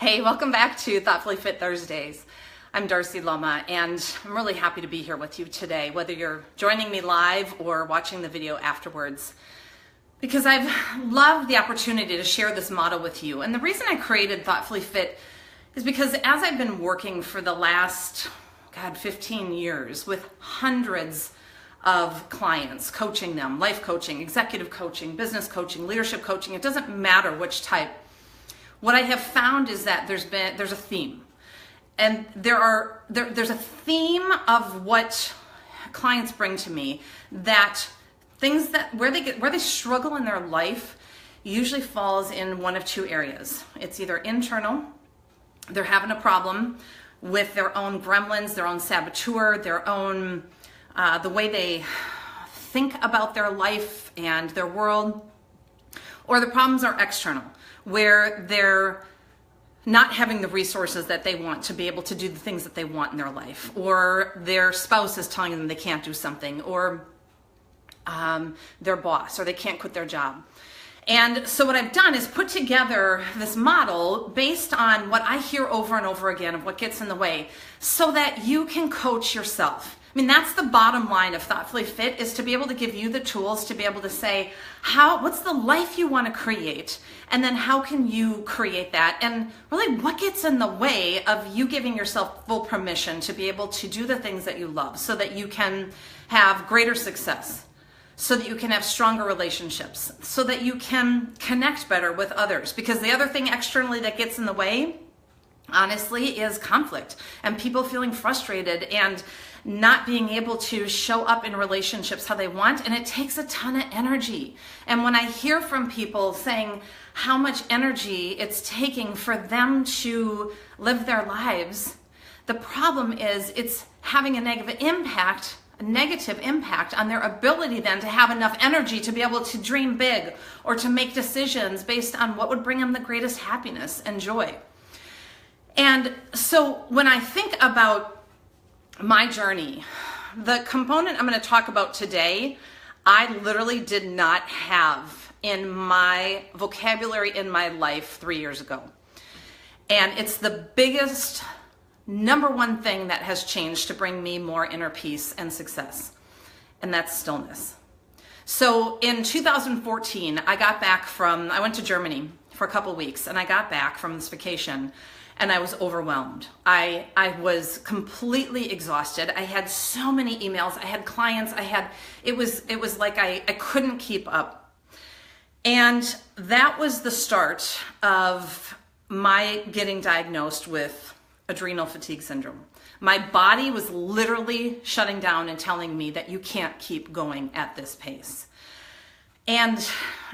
Hey, welcome back to Thoughtfully Fit Thursdays. I'm Darcy Loma, and I'm really happy to be here with you today, whether you're joining me live or watching the video afterwards, because I've loved the opportunity to share this model with you. And the reason I created Thoughtfully Fit is because as I've been working for the last, 15 years with hundreds of clients, coaching them, life coaching, executive coaching, business coaching, leadership coaching, it doesn't matter which type. What I have found is that there's a theme, and there's a theme of what clients bring to me, that things that where they struggle in their life usually falls in one of two areas. It's either internal, they're having a problem with their own gremlins, their own saboteur, their own the way they think about their life and their world, or the problems are external, where they're not having the resources that they want to be able to do the things that they want in their life, or their spouse is telling them they can't do something, or their boss, or they can't quit their job. And so what I've done is put together this model based on what I hear over and over again of what gets in the way, so that you can coach yourself. I mean, that's the bottom line of Thoughtfully Fit, is to be able to give you the tools to be able to say, what's the life you want to create? And then how can you create that? And really, what gets in the way of you giving yourself full permission to be able to do the things that you love, so that you can have greater success, so that you can have stronger relationships, so that you can connect better with others? Because the other thing externally that gets in the way, honestly, is conflict and people feeling frustrated and not being able to show up in relationships how they want. And it takes a ton of energy. And when I hear from people saying how much energy it's taking for them to live their lives, the problem is it's having a negative impact on their ability then to have enough energy to be able to dream big or to make decisions based on what would bring them the greatest happiness and joy. And so when I think about my journey, the component I'm going to talk about today, I literally did not have in my vocabulary in my life 3 years ago. And it's the biggest, number one thing that has changed to bring me more inner peace and success, and that's stillness. So in 2014, I went to Germany for a couple weeks, and I got back from this vacation, and I was overwhelmed. I was completely exhausted. I had so many emails. I had clients. It was like I couldn't keep up. And that was the start of my getting diagnosed with adrenal fatigue syndrome. My body was literally shutting down and telling me that you can't keep going at this pace. And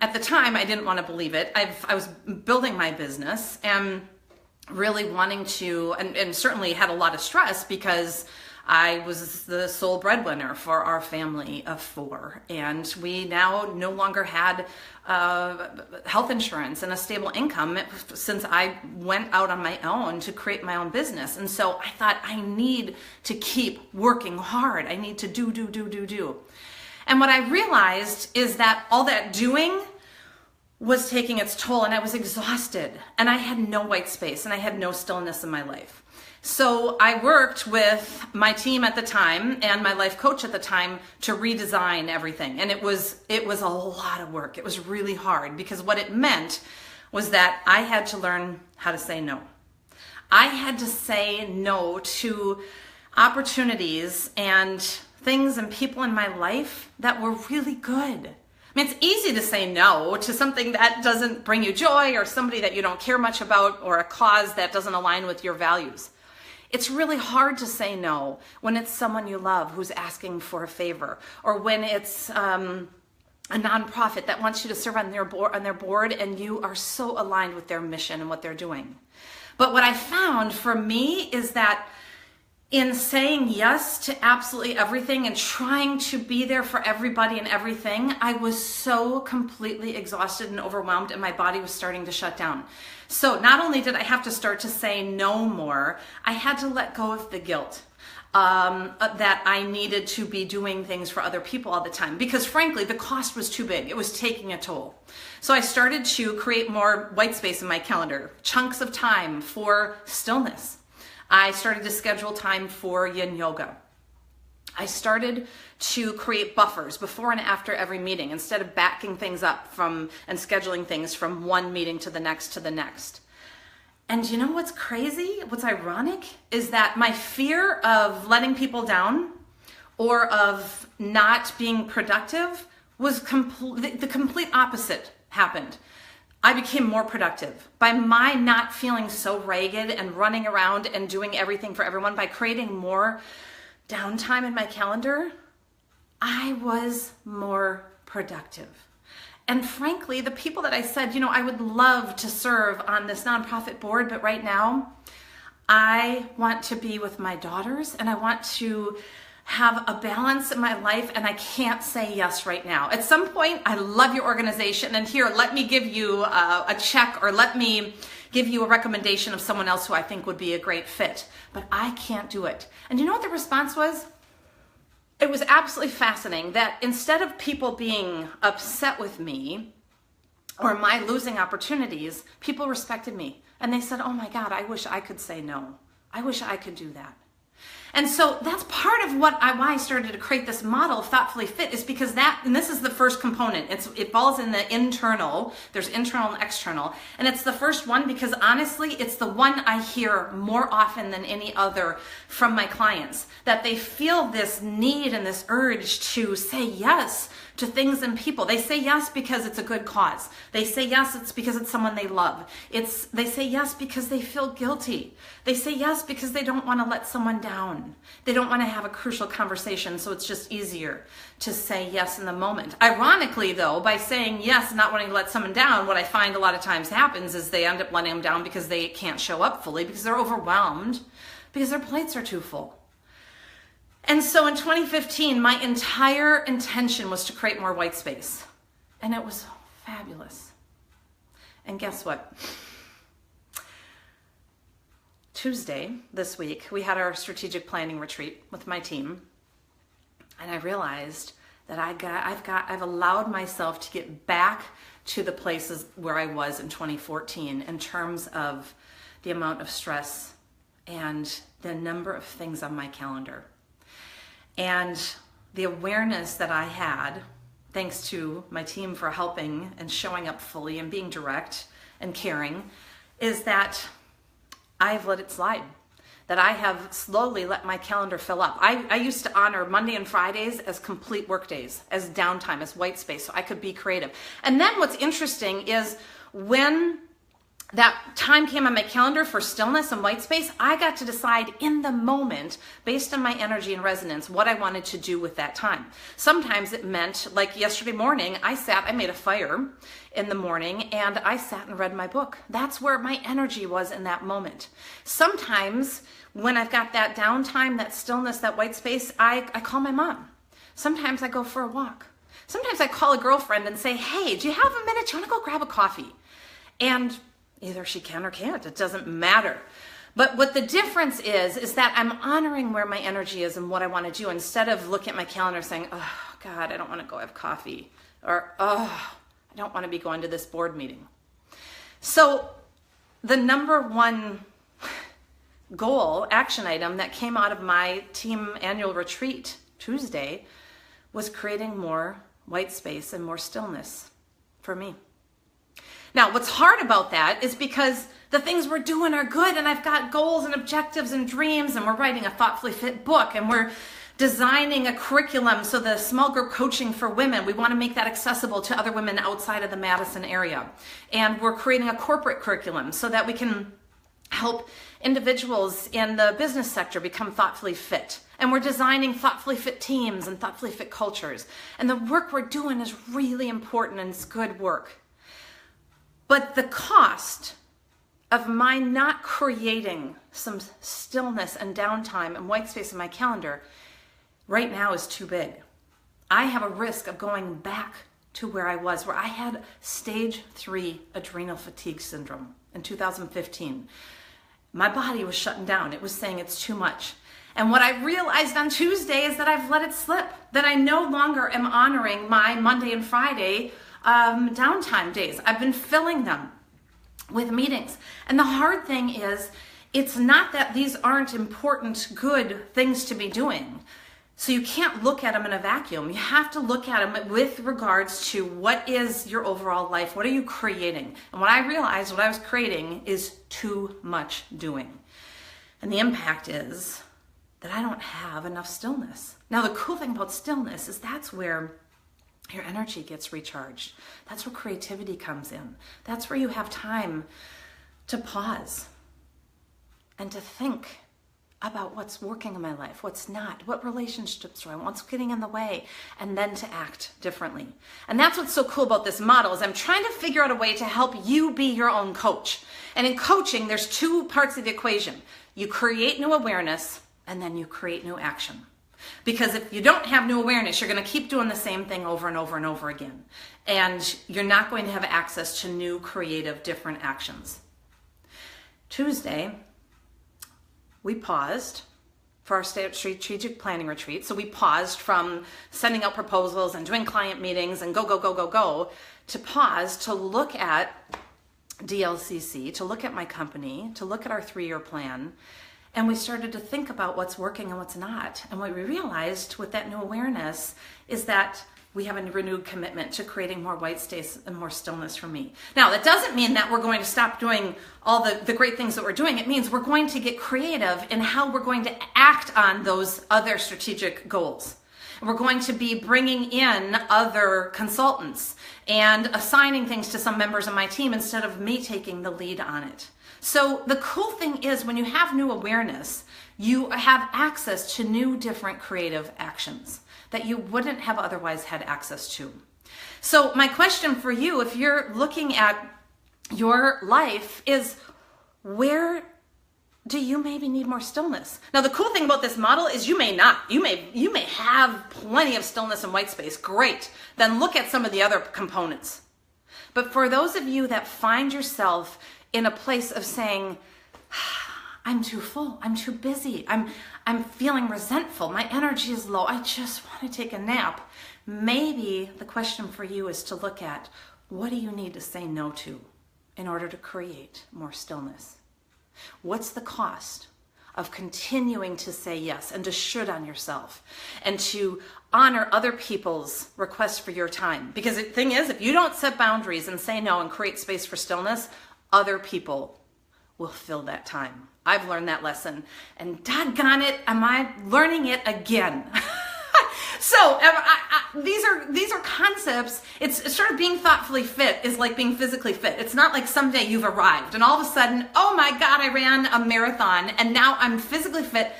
at the time, I didn't want to believe it. I was building my business and really wanting to, and certainly had a lot of stress because I was the sole breadwinner for our family of 4. And we now no longer had health insurance and a stable income since I went out on my own to create my own business. And so I thought, I need to keep working hard. I need to do. And what I realized is that all that doing was taking its toll, and I was exhausted, and I had no white space, and I had no stillness in my life. So I worked with my team at the time and my life coach at the time to redesign everything. And it was a lot of work. It was really hard, because what it meant was that I had to learn how to say no. I had to say no to opportunities and things and people in my life that were really good. I mean, it's easy to say no to something that doesn't bring you joy, or somebody that you don't care much about, or a cause that doesn't align with your values. It's really hard to say no when it's someone you love who's asking for a favor, or when it's a nonprofit that wants you to serve on their board and you are so aligned with their mission and what they're doing. But what I found for me is that in saying yes to absolutely everything and trying to be there for everybody and everything, I was so completely exhausted and overwhelmed, and my body was starting to shut down. So not only did I have to start to say no more, I had to let go of the guilt. that I needed to be doing things for other people all the time, because frankly, the cost was too big. It was taking a toll. So I started to create more white space in my calendar, chunks of time for stillness. I started to schedule time for yin yoga. I started to create buffers before and after every meeting, instead of backing things up and scheduling things from one meeting to the next to the next. And you know what's crazy? What's ironic is that my fear of letting people down or of not being productive was the complete opposite happened. I became more productive by my not feeling so ragged and running around and doing everything for everyone. By creating more downtime in my calendar, I was more productive. And frankly, the people that I said, I would love to serve on this nonprofit board, but right now I want to be with my daughters and I want to have a balance in my life, and I can't say yes right now. At some point, I love your organization, and here, let me give you a check, or let me give you a recommendation of someone else who I think would be a great fit, but I can't do it. And you know what the response was? It was absolutely fascinating that instead of people being upset with me or my losing opportunities, people respected me. And they said, oh my God, I wish I could say no. I wish I could do that. And so that's part of why I started to create this model of Thoughtfully Fit, is because and this is the first component. It falls in the internal. There's internal and external. And it's the first one because honestly, it's the one I hear more often than any other from my clients, that they feel this need and this urge to say yes to things and people. They say yes because it's a good cause. They say yes, it's because it's someone they love. They say yes because they feel guilty. They say yes because they don't want to let someone down. They don't want to have a crucial conversation, so it's just easier to say yes in the moment. Ironically, though, by saying yes and not wanting to let someone down, what I find a lot of times happens is they end up letting them down because they can't show up fully, because they're overwhelmed, because their plates are too full. And so in 2015, my entire intention was to create more white space. And it was fabulous. And guess what? Tuesday this week, we had our strategic planning retreat with my team. And I realized that I've allowed myself to get back to the places where I was in 2014 in terms of the amount of stress and the number of things on my calendar. And the awareness that I had, thanks to my team for helping and showing up fully and being direct and caring, is that I've let it slide. That I have slowly let my calendar fill up. I used to honor Monday and Fridays as complete work days, as downtime, as white space, so I could be creative. And then what's interesting is when that time came on my calendar for stillness and white space, I got to decide in the moment, based on my energy and resonance, what I wanted to do with that time. Sometimes it meant, like yesterday morning, I made a fire in the morning and I sat and read my book. That's where my energy was in that moment. Sometimes when I've got that downtime, that stillness, that white space, I call my mom. Sometimes I go for a walk. Sometimes I call a girlfriend and say, hey, do you have a minute? Do you want to go grab a coffee? And either she can or can't. It doesn't matter. But what the difference is that I'm honoring where my energy is and what I want to do, instead of looking at my calendar saying, oh, God, I don't want to go have coffee. Or, oh, I don't want to be going to this board meeting. So the number one goal, action item that came out of my team annual retreat Tuesday was creating more white space and more stillness for me. Now, what's hard about that is because the things we're doing are good, and I've got goals and objectives and dreams, and we're writing a Thoughtfully Fit book, and we're designing a curriculum, so the small group coaching for women, we want to make that accessible to other women outside of the Madison area. And we're creating a corporate curriculum so that we can help individuals in the business sector become thoughtfully fit. And we're designing thoughtfully fit teams and thoughtfully fit cultures. And the work we're doing is really important, and it's good work. But the cost of my not creating some stillness and downtime and white space in my calendar right now is too big. I have a risk of going back to where I was, where I had stage 3 adrenal fatigue syndrome in 2015. My body was shutting down. It was saying it's too much. And what I realized on Tuesday is that I've let it slip, that I no longer am honoring my Monday and Friday downtime days. I've been filling them with meetings. And the hard thing is, it's not that these aren't important, good things to be doing. So you can't look at them in a vacuum. You have to look at them with regards to what is your overall life? What are you creating? And what I realized, what I was creating is too much doing. And the impact is that I don't have enough stillness. Now, the cool thing about stillness is that's where your energy gets recharged. That's where creativity comes in. That's where you have time to pause and to think about what's working in my life, what's not, what relationships are, what's getting in the way, and then to act differently. And that's what's so cool about this model is I'm trying to figure out a way to help you be your own coach. And in coaching, there's two parts of the equation. You create new awareness, and then you create new action. Because if you don't have new awareness, you're going to keep doing the same thing over and over and over again. And you're not going to have access to new, creative, different actions. Tuesday, we paused for our strategic planning retreat. So we paused from sending out proposals and doing client meetings and go, to pause, to look at DLCC, to look at my company, to look at our 3-year plan. And we started to think about what's working and what's not. And what we realized with that new awareness is that we have a renewed commitment to creating more white space and more stillness for me. Now, that doesn't mean that we're going to stop doing all the great things that we're doing. It means we're going to get creative in how we're going to act on those other strategic goals. We're going to be bringing in other consultants and assigning things to some members of my team instead of me taking the lead on it. So the cool thing is when you have new awareness, you have access to new, different creative actions that you wouldn't have otherwise had access to. So my question for you, if you're looking at your life, is where do you maybe need more stillness? Now, the cool thing about this model is you may not. You may have plenty of stillness and white space. Great. Then look at some of the other components. But for those of you that find yourself in a place of saying, I'm too full, I'm too busy, I'm feeling resentful, my energy is low, I just want to take a nap. Maybe the question for you is to look at, what do you need to say no to in order to create more stillness? What's the cost of continuing to say yes and to should on yourself and to honor other people's requests for your time? Because the thing is, if you don't set boundaries and say no and create space for stillness, other people will fill that time. I've learned that lesson, and doggone it, am I learning it again? So these are concepts. It's sort of being thoughtfully fit is like being physically fit. It's not like someday you've arrived and all of a sudden, oh my God, I ran a marathon and now I'm physically fit.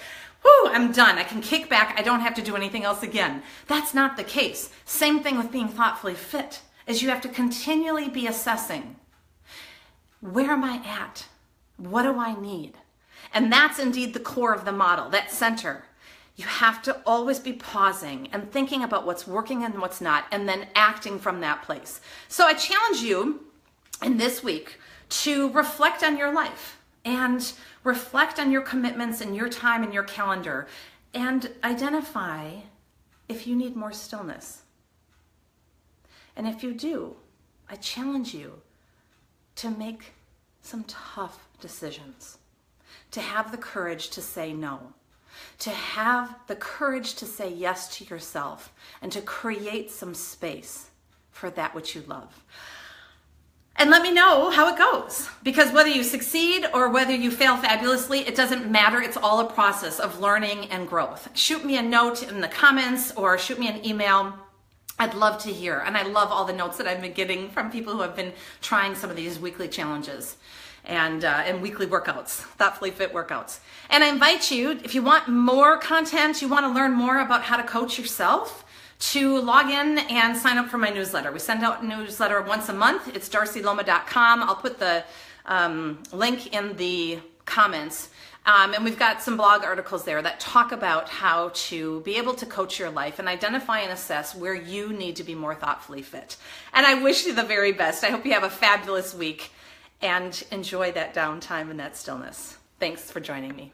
Whew, I'm done. I can kick back. I don't have to do anything else again. That's not the case. Same thing with being thoughtfully fit, is you have to continually be assessing, where am I at? What do I need? And that's indeed the core of the model, that center. You have to always be pausing and thinking about what's working and what's not, and then acting from that place. So I challenge you in this week to reflect on your life and reflect on your commitments and your time and your calendar and identify if you need more stillness. And if you do, I challenge you to make some tough decisions, to have the courage to say no, to have the courage to say yes to yourself, and to create some space for that which you love. And let me know how it goes, because whether you succeed or whether you fail fabulously, it doesn't matter. It's all a process of learning and growth. Shoot me a note in the comments or shoot me an email. I'd love to hear, and I love all the notes that I've been getting from people who have been trying some of these weekly challenges and weekly workouts, thoughtfully fit workouts. And I invite you, if you want more content, you want to learn more about how to coach yourself, to log in and sign up for my newsletter. We send out a newsletter once a month. It's darcyloma.com. I'll put the link in the comments. And we've got some blog articles there that talk about how to be able to coach your life and identify and assess where you need to be more thoughtfully fit. And I wish you the very best. I hope you have a fabulous week and enjoy that downtime and that stillness. Thanks for joining me.